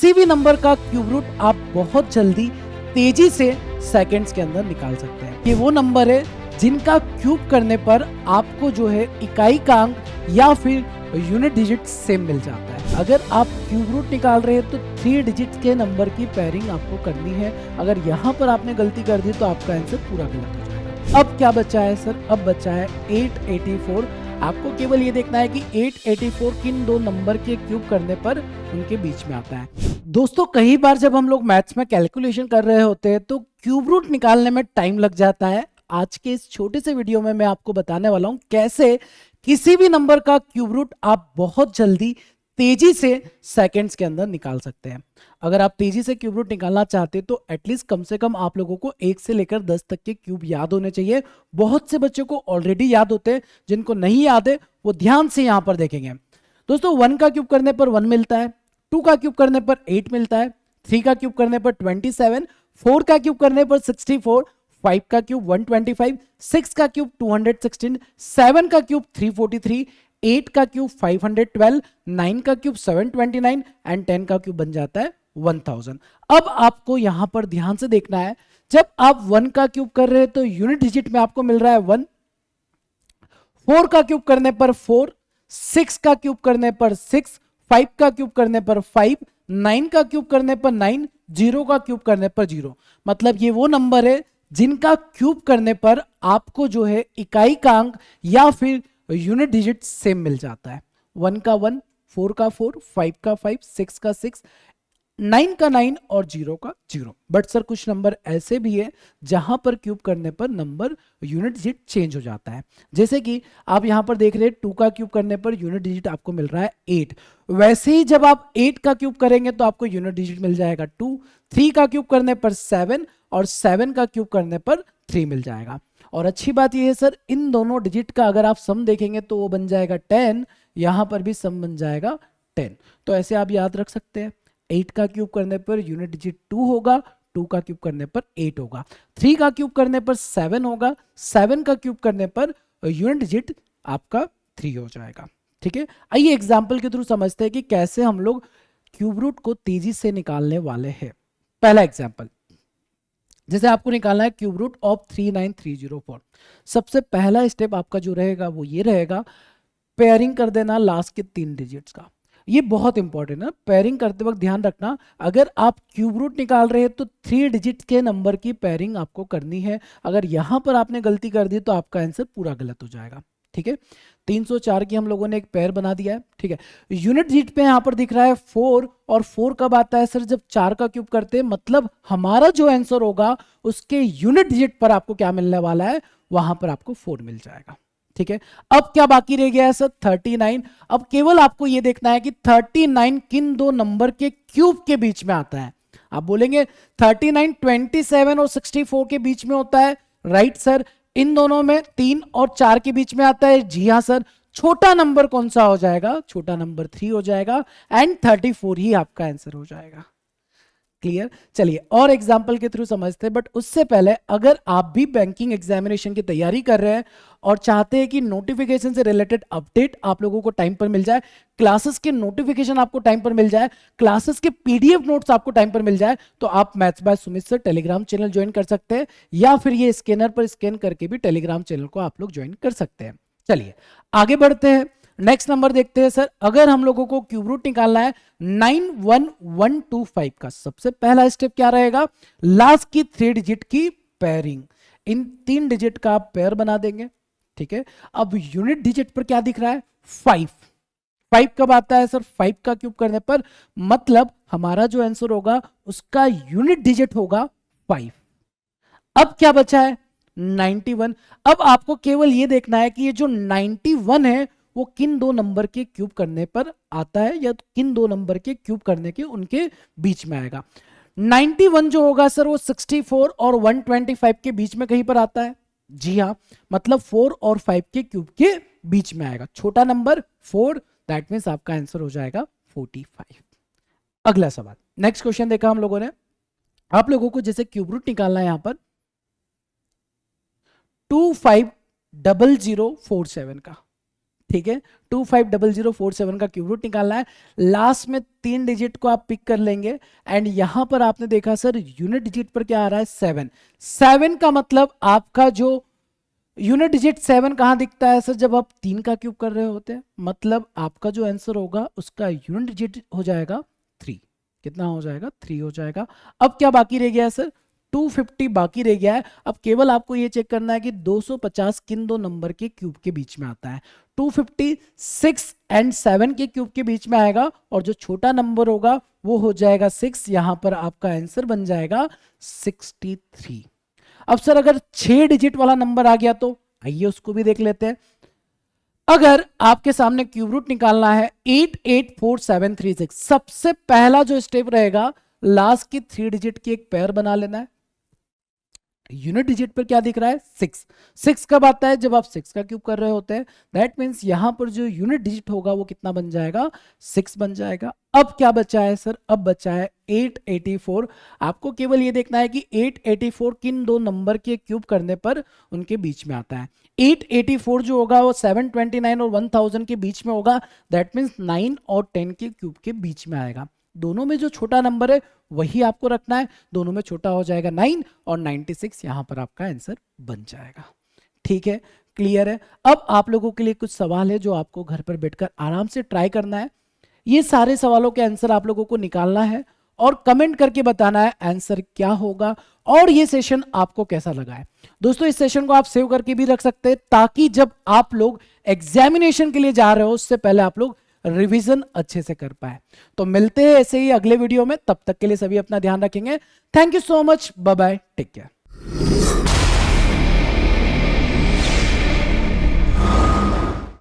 किसी भी नंबर का क्यूब रूट आप बहुत जल्दी तेजी से सेकंड्स के अंदर निकाल सकते हैं। ये वो नंबर है जिनका क्यूब करने पर आपको जो है इकाई का अंक या फिर यूनिट डिजिट सेम मिल जाता है। अगर आप क्यूब रूट निकाल रहे हैं तो 3 डिजिट के नंबर की पेयरिंग आपको करनी है। अगर यहाँ पर आपने गलती कर दी तो आपका आंसर पूरा गलत हो जाएगा। अब क्या बचा है सर? अब बचा है 884। आपको केवल ये देखना है कि 884 किन दो नंबर के क्यूब करने पर उनके बीच में आता है। दोस्तों कई बार जब हम लोग मैथ्स में कैलकुलेशन कर रहे होते हैं तो क्यूब रूट निकालने में टाइम लग जाता है। आज के इस छोटे से वीडियो में मैं आपको बताने वाला हूं कैसे किसी भी नंबर का क्यूब रूट आप बहुत जल्दी तेजी से सेकंड्स के अंदर निकाल सकते हैं। अगर आप तेजी से क्यूब रूट निकालना चाहते हैं तो एटलीस्ट कम से कम आप लोगों को 1 से लेकर 10 तक के क्यूब याद होने चाहिए। बहुत से बच्चों को ऑलरेडी याद होते हैं, जिनको नहीं याद है वो ध्यान से यहां पर देखेंगे। दोस्तों 1 का क्यूब करने पर 1 मिलता है, 2 का क्यूब करने पर 8 मिलता है, 3 का क्यूब करने पर 27, 4 का क्यूब करने पर 64, 5 का क्यूब 125, 6 का क्यूब 216, 7 का क्यूब 343, 8 का क्यूब 512, 9 का क्यूब 729 एंड 10 का क्यूब बन जाता है 1000। अब आपको यहां पर ध्यान से देखना है, जब आप 1 का क्यूब कर रहे हैं तो यूनिट डिजिट में आपको मिल रहा है 1, 4 का क्यूब करने पर 4, 6 का क्यूब करने पर 6, 5 का क्यूब करने पर 5, 9 का क्यूब करने पर 9, 0 का क्यूब करने पर 0। मतलब ये वो नंबर है जिनका क्यूब करने पर आपको जो है इकाई का अंक या फिर यूनिट डिजिट सेम मिल जाता है। 1 का 1, 4 का 4, 5 का 5, 6 का 6, 9 का 9 और 0 का 0। बट सर कुछ नंबर ऐसे भी है जहां पर क्यूब करने पर नंबर यूनिट डिजिट चेंज हो जाता है। जैसे कि आप यहां पर देख रहे हैं 2 का क्यूब करने पर यूनिट डिजिट आपको मिल रहा है 8। वैसे ही जब आप 8 का क्यूब करेंगे तो आपको यूनिट डिजिट मिल जाएगा 2, 3 का क्यूब करने पर 7 और 7 का क्यूब करने पर 3 मिल जाएगा। और अच्छी बात यह है सर, इन दोनों डिजिट का अगर आप सम देखेंगे तो वो बन जाएगा 10, यहां पर भी सम बन जाएगा 10। तो ऐसे आप याद रख सकते हैं। 8 का क्यूब करने पर यूनिट डिजिट 2 होगा, 2 का क्यूब करने पर 8 होगा, 3 का क्यूब करने पर 7 होगा, 7 का क्यूब करने पर यूनिट डिजिट आपका 3 हो जाएगा। ठीक है, आइए एग्जांपल के थ्रू समझते हैं कि कैसे हम लोग क्यूब रूट को तेजी से निकालने वाले हैं। पहला एग्जांपल, जैसे आपको निकालना है क्यूब रूट ऑफ 39304। सबसे पहला स्टेप आपका जो रहेगा वो ये रहेगा, पेयरिंग कर देना लास्ट के 3 डिजिट्स का। ये बहुत इंपॉर्टेंट है, पेयरिंग करते वक्त ध्यान रखना। अगर आप क्यूब रूट निकाल रहे हैं तो 3 डिजिट के नंबर की पेयरिंग आपको करनी है। अगर यहां पर आपने गलती कर दी तो आपका आंसर पूरा गलत हो जाएगा। ठीक है, 304 की हम लोगों ने एक पेयर बना दिया है। ठीक है, यूनिट डिजिट पे यहां पर दिख रहा है 4, और 4 कब आता है सर? जब 4 का क्यूब करते हैं। मतलब हमारा जो आंसर होगा उसके यूनिट डिजिट पर आपको क्या मिलने वाला है? वहां पर आपको 4 मिल जाएगा। ठीक है, अब क्या बाकी रह गया है सर? 39। अब केवल आपको यह देखना है कि 39 किन दो नंबर के क्यूब के बीच में आता है। आप बोलेंगे 39 27 और 64 के बीच में होता है। राइट सर, इन दोनों में 3 और 4 के बीच में आता है। जी हां सर, छोटा नंबर कौन सा हो जाएगा? छोटा नंबर 3 हो जाएगा एंड 34 ही आपका आंसर हो जाएगा। क्लियर? चलिए और एग्जाम्पल के थ्रू समझते हैं। बट उससे पहले, अगर आप भी बैंकिंग एग्जामिनेशन की तैयारी कर रहे हैं और चाहते हैं कि नोटिफिकेशन से रिलेटेड अपडेट आप लोगों को टाइम पर मिल जाए, क्लासेस के नोटिफिकेशन आपको टाइम पर मिल जाए, क्लासेस के पीडीएफ नोट्स आपको टाइम पर मिल जाए, तो आप maths by Sumit sir Telegram channel join कर सकते हैं, या फिर ये स्कैनर पर स्कैन करके भी टेलीग्राम चैनल को आप लोग ज्वाइन कर सकते हैं। चलिए आगे बढ़ते हैं, नेक्स्ट नंबर देखते हैं सर। अगर हम लोगों को क्यूब रूट निकालना है 91125 का, सबसे पहला स्टेप क्या रहेगा? लास्ट की 3 डिजिट की पेयरिंग। इन 3 डिजिट का आप पेयर बना देंगे। ठीक है, अब यूनिट डिजिट पर क्या दिख रहा है? 5। 5 कब आता है सर? 5 का क्यूब करने पर। मतलब हमारा जो आंसर होगा उसका यूनिट डिजिट होगा 5। अब क्या बचा है? 91। अब आपको केवल यह देखना है कि ये जो 91 है वो किन दो नंबर के क्यूब करने पर आता है, या किन दो नंबर के क्यूब करने के उनके बीच में आएगा। 91 जो होगा सर वो 64 और 125 के बीच में कहीं पर आता है। जी हाँ, मतलब 4 और 5 के क्यूब के बीच में आएगा। छोटा नंबर 4, दैट मीन्स आपका आंसर हो जाएगा 45। अगला सवाल, नेक्स्ट क्वेश्चन देखा हम लोगों ने। आप लोगों को जैसे क्यूब रूट निकालना है यहां पर 250047 का। ठीक है, 250047 का क्यूब रूट निकालना है। लास्ट में 3 डिजिट को आप पिक कर लेंगे एंड यहां पर आपने देखा सर यूनिट डिजिट पर क्या आ रहा है 7। 7 का मतलब आपका जो यूनिट डिजिट 7 कहां दिखता है सर, जब आप 3 का क्यूब कर रहे होते हैं, मतलब आपका जो आंसर होगा उसका यूनिट डिजिट हो जाएगा 3। कितना हो जाएगा 3 हो जाएगा। अब क्या बाकी रह गया है सर, 250 बाकी रह गया है। अब केवल आपको ये चेक करना है कि 250 किन दो नंबर के क्यूब के बीच में आता है। 250 6 एंड 7 के क्यूब के बीच में आएगा और जो छोटा नंबर होगा वो हो जाएगा 6। यहां पर आपका आंसर बन जाएगा 63। अब सर अगर 6 डिजिट वाला नंबर आ गया तो आइए उसको भी देख लेते हैं। अगर आपके सामने क्यूब रूट निकालना है 884736, सबसे पहला जो स्टेप रहेगा लास्ट की 3 डिजिट की एक पेयर बना लेना है। यूनिट डिजिट पर क्या दिख रहा है 6। 6 कब आता है, जब आप 6 का क्यूब कर रहे होते हैं। दैट मीन्स यहां पर जो यूनिट डिजिट होगा वो कितना बन जाएगा 6 बन जाएगा। अब क्या बचा है सर, अब बचा है 884। आपको केवल ये देखना है कि 884 किन दो नंबर के क्यूब करने पर उनके बीच में आता है। 884 जो होगा वो 729 और 1000 के बीच में होगा। दैट मीन्स 9 और 10 के क्यूब के बीच में आएगा। दोनों में जो छोटा नंबर है वही आपको रखना है। दोनों में छोटा हो जाएगा 9 और 96 यहां पर आपका आंसर बन जाएगा। ठीक है, क्लियर है। अब आप लोगों के लिए कुछ सवाल है जो आपको घर पर बैठकर आराम से ट्राई करना है। ये सारे सवालों के आंसर आप लोगों को निकालना है और कमेंट करके बताना है आंसर क्या होगा और ये सेशन आपको कैसा लगा है। दोस्तों इस सेशन को आप सेव करके भी रख सकते हैं ताकि जब आप लोग एग्जामिनेशन के लिए जा रहे हो उससे पहले आप लोग रिवीजन अच्छे से कर पाए। तो मिलते हैं ऐसे ही अगले वीडियो में, तब तक के लिए सभी अपना ध्यान रखेंगे। Thank you so much, bye bye, take care.